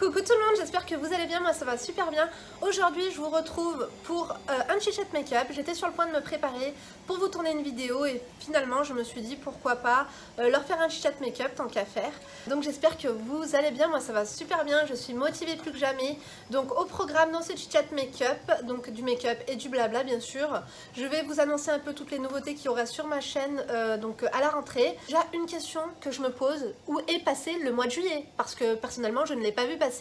Coucou tout le monde, j'espère que vous allez bien, moi ça va super bien. Aujourd'hui je vous retrouve pour un chit-chat make-up. J'étais sur le point de me préparer pour vous tourner une vidéo et finalement je me suis dit pourquoi pas leur faire un chit-chat make-up tant qu'à faire. Donc j'espère que vous allez bien, moi ça va super bien, je suis motivée plus que jamais. Donc au programme dans ce chit-chat make-up, donc du make-up et du blabla bien sûr, je vais vous annoncer un peu toutes les nouveautés qu'il y aura sur ma chaîne donc à la rentrée. J'ai une question que je me pose, où est passé le mois de juillet? Parce que personnellement je ne l'ai pas vu passer.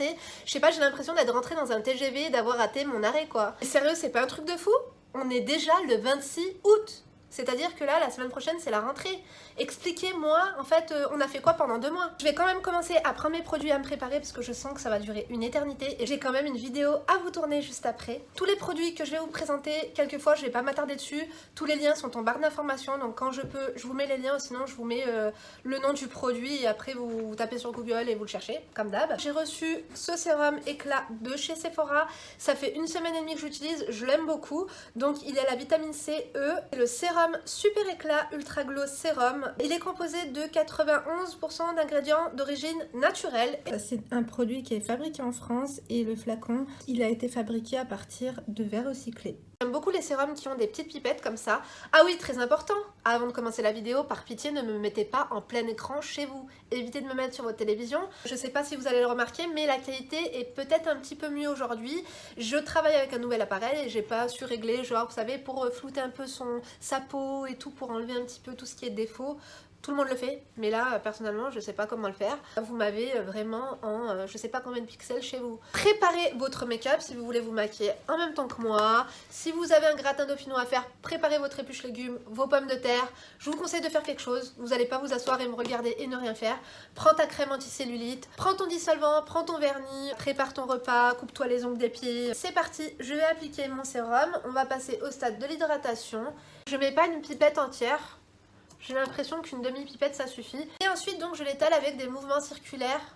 Je sais pas, j'ai l'impression d'être rentrée dans un TGV et d'avoir raté mon arrêt quoi. Et sérieux, c'est pas un truc de fou? On est déjà le 26 août. C'est-à-dire que là, la semaine prochaine, c'est la rentrée. Expliquez-moi, en fait, on a fait quoi pendant 2 mois? Je vais quand même commencer à prendre mes produits, à me préparer parce que je sens que ça va durer une éternité. Et j'ai quand même une vidéo à vous tourner juste après. Tous les produits que je vais vous présenter, quelquefois, je vais pas m'attarder dessus. Tous les liens sont en barre d'informations, donc quand je peux, je vous mets les liens, sinon je vous mets le nom du produit et après vous tapez sur Google et vous le cherchez, comme d'hab. J'ai reçu ce sérum éclat de chez Sephora. Ça fait 1 semaine et demie que j'utilise, je l'aime beaucoup. Donc il y a la vitamine C, E, et le sérum Super Éclat Ultra Glow Sérum. Il est composé de 91% d'ingrédients d'origine naturelle. C'est un produit qui est fabriqué en France et le flacon, il a été fabriqué à partir de verre recyclé. J'aime beaucoup les sérums qui ont des petites pipettes comme ça. Ah oui, très important, avant de commencer la vidéo, par pitié ne me mettez pas en plein écran chez vous. Évitez de me mettre sur votre télévision. Je sais pas si vous allez le remarquer, mais la qualité est peut-être un petit peu mieux aujourd'hui. Je travaille avec un nouvel appareil et j'ai pas su régler, genre vous savez, pour flouter un peu sa peau et tout, pour enlever un petit peu tout ce qui est défaut. Tout le monde le fait, mais là, personnellement, je sais pas comment le faire. Vous m'avez vraiment en je sais pas combien de pixels chez vous. Préparez votre make-up si vous voulez vous maquiller en même temps que moi. Si vous avez un gratin dauphinois à faire, préparez votre épluche légumes, vos pommes de terre. Je vous conseille de faire quelque chose. Vous n'allez pas vous asseoir et me regarder et ne rien faire. Prends ta crème anticellulite, prends ton dissolvant, prends ton vernis, prépare ton repas, coupe-toi les ongles des pieds. C'est parti, je vais appliquer mon sérum. On va passer au stade de l'hydratation. Je mets pas une pipette entière. J'ai l'impression qu'une demi-pipette ça suffit. Et ensuite donc je l'étale avec des mouvements circulaires.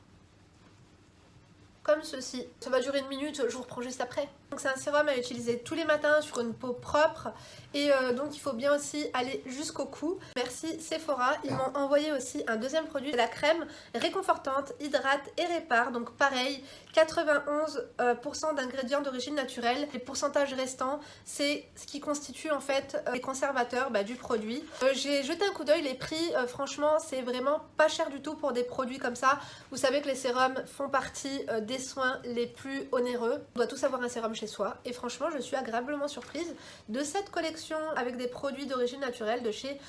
Comme ceci. Ça va durer 1 minute, je vous reprends juste après. Donc c'est un sérum à utiliser tous les matins sur une peau propre. Et donc il faut bien aussi aller jusqu'au cou. Merci Sephora, ils m'ont envoyé aussi un deuxième produit. C'est la crème réconfortante, hydrate et répare. Donc pareil, 91% d'ingrédients d'origine naturelle. Les pourcentages restants, c'est ce qui constitue en fait les conservateurs du produit. J'ai jeté un coup d'œil, les prix, franchement c'est vraiment pas cher du tout pour des produits comme ça. Vous savez que les sérums font partie des soins les plus onéreux. On doit tous avoir un sérum chez soi et franchement je suis agréablement surprise de cette collection avec des produits d'origine naturelle de chez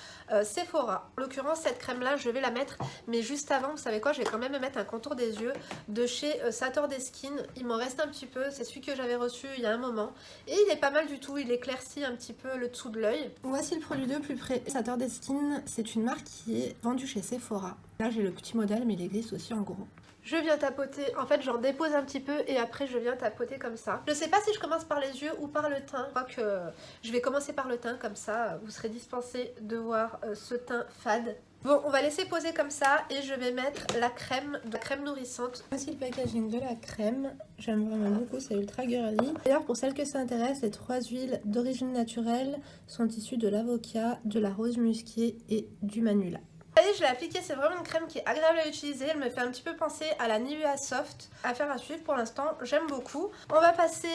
Sephora. En l'occurrence cette crème là je vais la mettre, mais juste avant vous savez quoi, je vais quand même me mettre un contour des yeux de chez Saturday Skin. Il m'en reste un petit peu, c'est celui que j'avais reçu il y a un moment et il est pas mal du tout, il éclaircit un petit peu le dessous de l'œil. Voici le produit de plus près. Saturday Skin, c'est une marque qui est vendue chez Sephora. Là j'ai le petit modèle mais il existe aussi en gros. Je viens tapoter, en fait j'en dépose un petit peu et après je viens tapoter comme ça. Je sais pas si je commence par les yeux ou par le teint. Je crois que je vais commencer par le teint, comme ça vous serez dispensé de voir ce teint fade. Bon, on va laisser poser comme ça et je vais mettre la crème nourrissante. Voici le packaging de la crème. J'aime vraiment beaucoup, c'est ultra girly. D'ailleurs, pour celles que ça intéresse, les 3 huiles d'origine naturelle sont issues de l'avocat, de la rose musquée et du manula. Allez, je l'ai appliquée, c'est vraiment une crème qui est agréable à utiliser, elle me fait un petit peu penser à la Nivea Soft. Affaire à suivre pour l'instant, j'aime beaucoup. On va passer,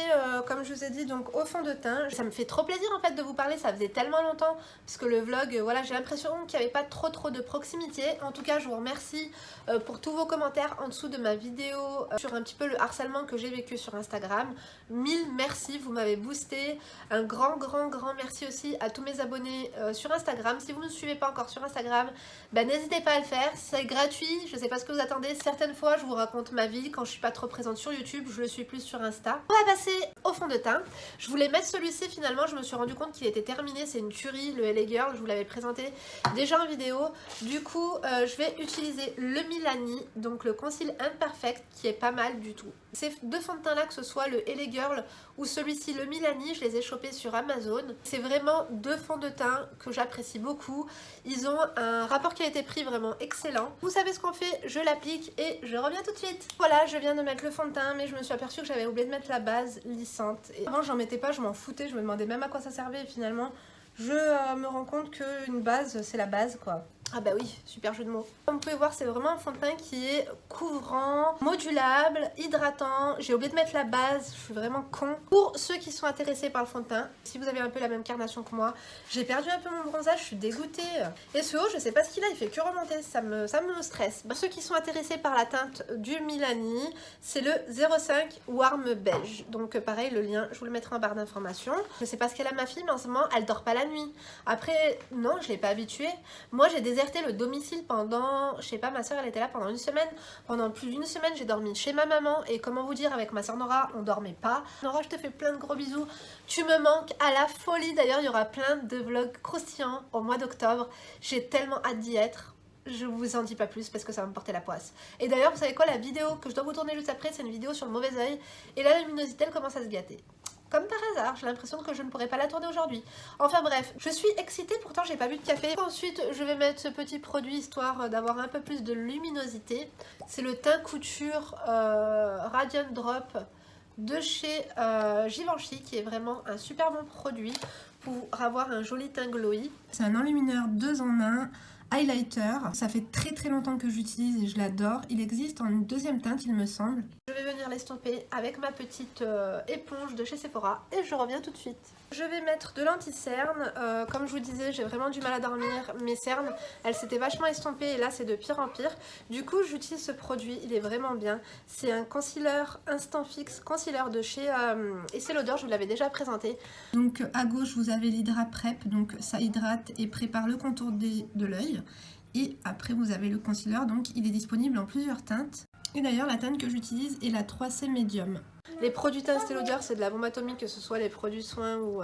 comme je vous ai dit, donc au fond de teint. Ça me fait trop plaisir en fait de vous parler, ça faisait tellement longtemps, parce que le vlog, voilà, j'ai l'impression qu'il n'y avait pas trop de proximité. En tout cas, je vous remercie pour tous vos commentaires en dessous de ma vidéo sur un petit peu le harcèlement que j'ai vécu sur Instagram. 1000 merci, vous m'avez boosté. Un grand merci aussi à tous mes abonnés sur Instagram. Si vous ne me suivez pas encore sur Instagram, n'hésitez pas à le faire, c'est gratuit, je sais pas ce que vous attendez. Certaines fois je vous raconte ma vie quand je suis pas trop présente sur YouTube, je le suis plus sur Insta. On va passer au fond de teint. Je voulais mettre celui-ci, finalement je me suis rendu compte qu'il était terminé, c'est une tuerie, le LA Girl, je vous l'avais présenté déjà en vidéo. Du coup je vais utiliser le Milani, donc le Conceal Imperfect, qui est pas mal du tout. Ces 2 fonds de teint là, que ce soit le LA Girl ou celui-ci, le Milani, je les ai chopés sur Amazon. C'est vraiment 2 fonds de teint que j'apprécie beaucoup. Ils ont un rapport qualité prix vraiment excellent. Vous savez ce qu'on fait, je l'applique et je reviens tout de suite. Voilà, je viens de mettre le fond de teint, mais je me suis aperçue que j'avais oublié de mettre la base lissante. Et avant j'en mettais pas, je m'en foutais, je me demandais même à quoi ça servait et finalement je me rends compte qu'une base c'est la base quoi. Ah bah oui, super jeu de mots. Comme vous pouvez voir, c'est vraiment un fond de teint qui est couvrant, modulable, hydratant. J'ai oublié de mettre la base, je suis vraiment con. Pour ceux qui sont intéressés par le fond de teint, si vous avez un peu la même carnation que moi, j'ai perdu un peu mon bronzage, je suis dégoûtée. Et ce haut, je sais pas ce qu'il a, il fait que remonter, ça me stresse. Pour ceux qui sont intéressés par la teinte du Milani, c'est le 05 Warm Beige. Donc pareil, le lien, je vous le mettrai en barre d'informations. Je sais pas ce qu'elle a ma fille, mais en ce moment, elle dort pas la nuit. Après, non, je l'ai pas habituée. Moi, j'ai déserté le domicile pendant, je sais pas, ma soeur elle était là pendant une semaine. Pendant plus d'une semaine, j'ai dormi chez ma maman. Et comment vous dire, avec ma soeur Nora, on dormait pas. Nora, je te fais plein de gros bisous. Tu me manques à la folie. D'ailleurs, il y aura plein de vlogs croustillants au mois d'octobre. J'ai tellement hâte d'y être. Je vous en dis pas plus parce que ça va me porter la poisse. Et d'ailleurs, vous savez quoi, la vidéo que je dois vous tourner juste après, c'est une vidéo sur le mauvais oeil. Et la luminosité, elle commence à se gâter. Comme par hasard, j'ai l'impression que je ne pourrais pas la tourner aujourd'hui. Enfin bref, je suis excitée, pourtant j'ai pas bu de café. Ensuite, je vais mettre ce petit produit histoire d'avoir un peu plus de luminosité. C'est le teint couture Radiant Drop de chez Givenchy, qui est vraiment un super bon produit pour avoir un joli teint glowy. C'est un enlumineur 2 en 1. Highlighter, ça fait très longtemps que j'utilise et je l'adore. Il existe en une deuxième teinte, il me semble. Je vais venir l'estomper avec ma petite éponge de chez Sephora et je reviens tout de suite. Je vais mettre de l'anti-cerne. Comme je vous disais, j'ai vraiment du mal à dormir. Mes cernes, elles s'étaient vachement estompées et là c'est de pire en pire. Du coup, j'utilise ce produit, il est vraiment bien. C'est un concealer Instant Fix, concealer de chez Estée Lauder, je vous l'avais déjà présenté. Donc à gauche, vous avez l'Hydra Prep, donc ça hydrate et prépare le contour de l'œil. Et après vous avez le concealer, donc il est disponible en plusieurs teintes. Et d'ailleurs la teinte que j'utilise est la 3C Medium. Les produits teint Estée Lauder, c'est de la bombe atomique, que ce soit les produits soins ou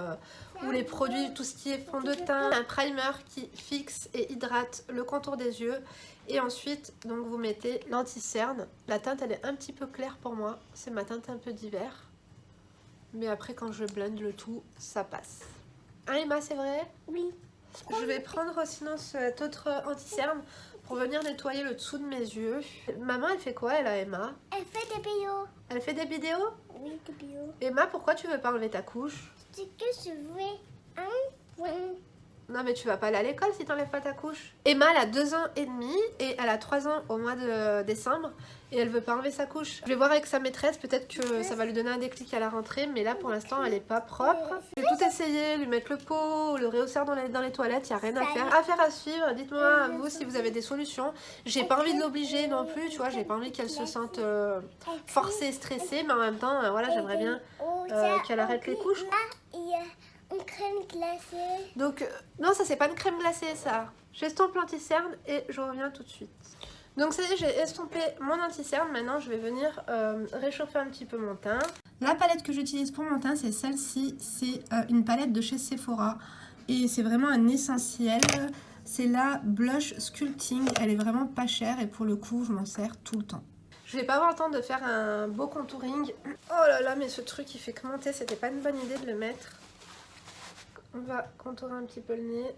les produits, tout ce qui est fond de teint. Un primer qui fixe et hydrate le contour des yeux. Et ensuite, donc vous mettez l'anti-cerne. La teinte elle est un petit peu claire pour moi, c'est ma teinte un peu d'hiver. Mais après quand je blende le tout, ça passe. Hein Emma, c'est vrai? Oui. Je vais prendre sinon cet autre anti-cerne pour venir nettoyer le dessous de mes yeux. Maman, elle fait quoi, elle, a Emma? Elle fait des vidéos. Elle fait des vidéos? Oui, des vidéos. Emma, pourquoi tu veux pas enlever ta couche? C'est que je veux un point. Non, mais tu vas pas aller à l'école si t'enlèves pas ta couche. Emma, elle a 2 ans et demi et elle a 3 ans au mois de décembre et elle veut pas enlever sa couche. Je vais voir avec sa maîtresse, peut-être que ça va lui donner un déclic à la rentrée, mais là pour l'instant elle est pas propre. J'ai tout essayé, lui mettre le pot, le réhausseur dans les toilettes, y a rien à faire. Affaire à suivre, dites-moi vous si vous avez des solutions. J'ai pas envie de l'obliger non plus, tu vois, j'ai pas envie qu'elle se sente forcée, stressée, mais en même temps, voilà, j'aimerais bien qu'elle arrête les couches. Une crème glacée. Donc, non, ça c'est pas une crème glacée ça. J'estompe l'anti-cerne et je reviens tout de suite. Donc ça y est, j'ai estompé mon anti-cerne. Maintenant, je vais venir réchauffer un petit peu mon teint. La palette que j'utilise pour mon teint, c'est celle-ci. C'est une palette de chez Sephora. Et c'est vraiment un essentiel. C'est la Blush Sculpting. Elle est vraiment pas chère et pour le coup, je m'en sers tout le temps. Je vais pas avoir le temps de faire un beau contouring. Oh là là, mais ce truc, il fait que monter. C'était pas une bonne idée de le mettre. On va contourer un petit peu le nez.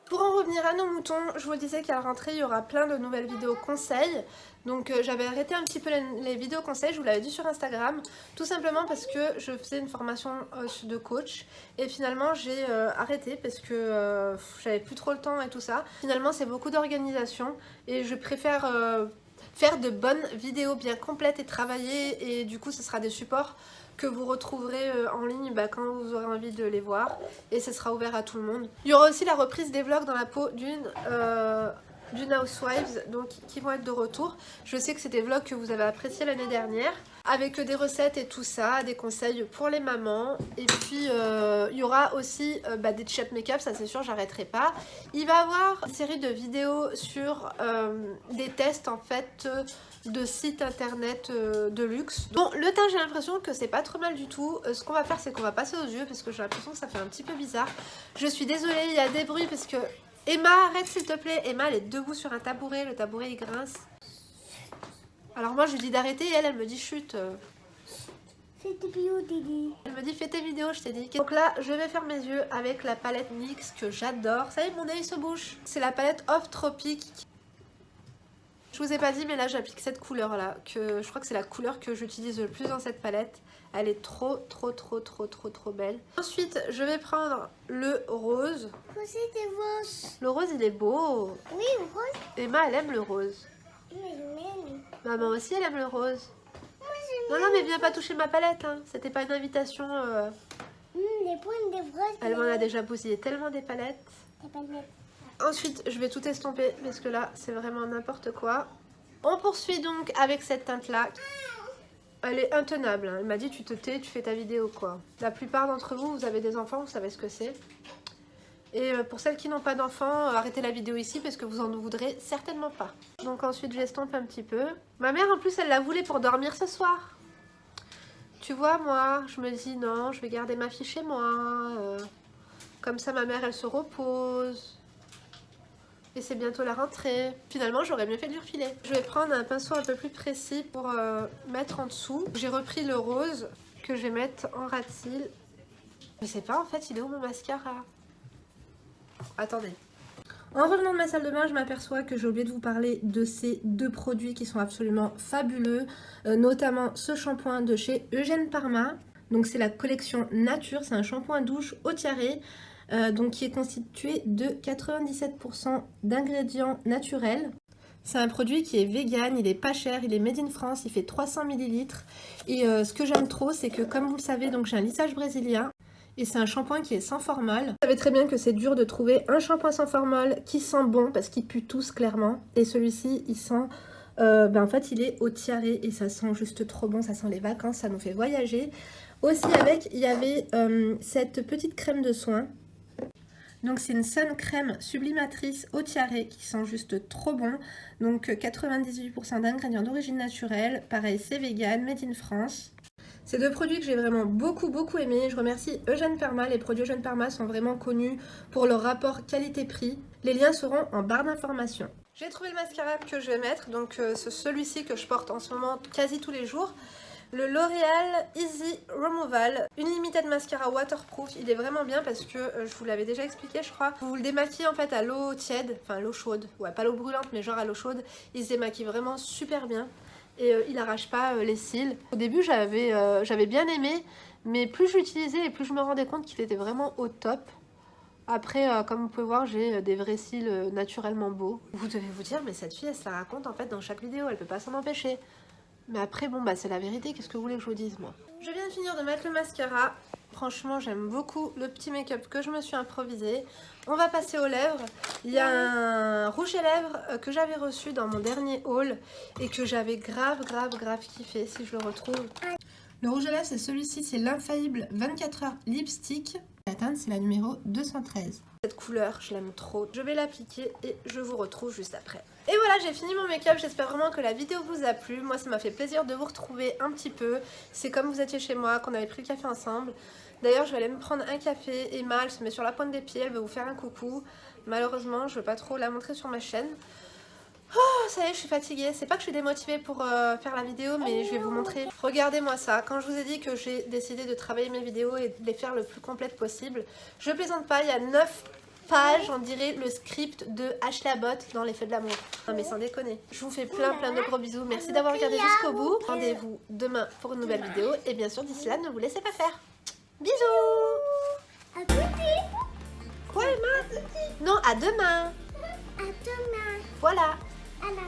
Pour en revenir à nos moutons, je vous disais qu'à la rentrée, il y aura plein de nouvelles vidéos conseils. Donc j'avais arrêté un petit peu les vidéos conseils, je vous l'avais dit sur Instagram. Tout simplement parce que je faisais une formation de coach. Et finalement, j'ai arrêté parce que j'avais plus trop le temps et tout ça. Finalement, c'est beaucoup d'organisation. Et je préfère faire de bonnes vidéos bien complètes et travaillées. Et du coup, ce sera des supports que vous retrouverez en ligne quand vous aurez envie de les voir et ce sera ouvert à tout le monde. Il y aura aussi la reprise des vlogs dans la peau d'une Housewives donc, qui vont être de retour. Je sais que c'est des vlogs que vous avez appréciés l'année dernière avec des recettes et tout ça, des conseils pour les mamans et puis il y aura aussi des chat make-up, ça c'est sûr, j'arrêterai pas. Il va y avoir une série de vidéos sur des tests en fait de sites internet de luxe. Bon, le teint, j'ai l'impression que c'est pas trop mal du tout. Ce qu'on va faire, c'est qu'on va passer aux yeux parce que j'ai l'impression que ça fait un petit peu bizarre. Je suis désolée, il y a des bruits parce que... Emma, arrête s'il te plaît. Emma, elle est debout sur un tabouret, le tabouret il grince. Alors moi, je lui dis d'arrêter et elle me dit chut. Fais tes vidéos, Didi. Elle me dit fais tes vidéos, je t'ai dit. Donc là, je vais faire mes yeux avec la palette NYX que j'adore. Ça y est, mon œil se bouge. C'est la palette Off Tropic. Je vous ai pas dit, mais là j'applique cette couleur là, que je crois que c'est la couleur que j'utilise le plus dans cette palette. Elle est trop belle. Ensuite, je vais prendre le rose. C'était rose. Le rose, il est beau. Oui, rose. Emma, elle aime le rose. Mais même. Maman aussi, elle aime le rose. Moi, j'aime. Non, non, mais viens pas toucher ma palette. Hein. C'était pas une invitation. Les points de rose. Elle m'en a déjà bousillé tellement des palettes. C'est pas net. Ensuite, je vais tout estomper parce que là, c'est vraiment n'importe quoi. On poursuit donc avec cette teinte-là. Elle est intenable. Hein. Elle m'a dit, tu te tais, tu fais ta vidéo, quoi. La plupart d'entre vous, vous avez des enfants, vous savez ce que c'est. Et pour celles qui n'ont pas d'enfants, arrêtez la vidéo ici parce que vous en voudrez certainement pas. Donc ensuite, j'estompe un petit peu. Ma mère, en plus, elle la voulait pour dormir ce soir. Tu vois, moi, je me dis, non, je vais garder ma fille chez moi. Comme ça, ma mère, elle se repose. Et c'est bientôt la rentrée. Finalement, j'aurais mieux fait de lui refiler. Je vais prendre un pinceau un peu plus précis pour mettre en dessous. J'ai repris le rose que je vais mettre en ras de cils. Je sais pas, en fait, il est où mon mascara? Attendez. En revenant de ma salle de bain, je m'aperçois que j'ai oublié de vous parler de ces deux produits qui sont absolument fabuleux. Notamment ce shampoing de chez Eugène Parma. Donc c'est la collection Nature. C'est un shampoing douche au tiare. Donc qui est constitué de 97% d'ingrédients naturels. C'est un produit qui est vegan, il est pas cher, il est made in France, il fait 300 ml. Et ce que j'aime trop, c'est que comme vous le savez, donc j'ai un lissage brésilien. Et c'est un shampoing qui est sans formol. Vous savez très bien que c'est dur de trouver un shampoing sans formol qui sent bon, parce qu'ils puent tous clairement. Et celui-ci, il sent... en fait, il est au tiare et ça sent juste trop bon, ça sent les vacances, ça nous fait voyager. Aussi avec, il y avait cette petite crème de soin. Donc c'est une sun crème sublimatrice au tiare qui sent juste trop bon. Donc 98% d'ingrédients d'origine naturelle. Pareil, c'est vegan, made in France. C'est deux produits que j'ai vraiment beaucoup aimé. Je remercie Eugène Parma. Les produits Eugène Parma sont vraiment connus pour leur rapport qualité-prix. Les liens seront en barre d'informations. J'ai trouvé le mascara que je vais mettre. Donc c'est celui-ci que je porte en ce moment quasi tous les jours. Le L'Oréal Easy Removal Unlimited Mascara Waterproof. Il est vraiment bien parce que je vous l'avais déjà expliqué, je crois. Vous le démaquillez en fait à l'eau tiède, enfin l'eau chaude. Ouais, pas l'eau brûlante, mais genre à l'eau chaude. Il se démaquille vraiment super bien et il arrache pas les cils. Au début, j'avais bien aimé, mais plus j'utilisais et plus je me rendais compte qu'il était vraiment au top. Après, comme vous pouvez voir, j'ai des vrais cils naturellement beaux. Vous devez vous dire, mais cette fille, elle se la raconte en fait dans chaque vidéo, elle peut pas s'en empêcher. Mais après, bon, bah c'est la vérité, qu'est-ce que vous voulez que je vous dise, moi? Je viens de finir de mettre le mascara. Franchement, j'aime beaucoup le petit make-up que je me suis improvisé. On va passer aux lèvres. Il y a un rouge à lèvres que j'avais reçu dans mon dernier haul et que j'avais grave kiffé, si je le retrouve. Le rouge à lèvres, c'est celui-ci, c'est l'Infaillible 24 heures lipstick. La teinte, c'est la numéro 213. Cette couleur, je l'aime trop. Je vais l'appliquer et je vous retrouve juste après. Et voilà, j'ai fini mon make-up. J'espère vraiment que la vidéo vous a plu. Moi, ça m'a fait plaisir de vous retrouver un petit peu. C'est comme vous étiez chez moi, qu'on avait pris le café ensemble. D'ailleurs, je vais aller me prendre un café. Emma, elle se met sur la pointe des pieds. Elle veut vous faire un coucou. Malheureusement, je ne veux pas trop la montrer sur ma chaîne. Oh, ça y est, je suis fatiguée. C'est pas que je suis démotivée pour faire la vidéo, mais je vais vous montrer. Regardez-moi ça. Quand je vous ai dit que j'ai décidé de travailler mes vidéos et de les faire le plus complètes possible, je plaisante pas, il y a 9 pages, on dirait le script de Ashley Abbott dans Les Feux de l'amour. Non mais sans déconner. Je vous fais plein de gros bisous. Merci d'avoir regardé jusqu'au bout. Rendez-vous demain pour une nouvelle vidéo. Et bien sûr, d'ici là, ne vous laissez pas faire. Bisous. À tout de suite. Quoi, Emma? Non, à demain. À demain. Voilà. À la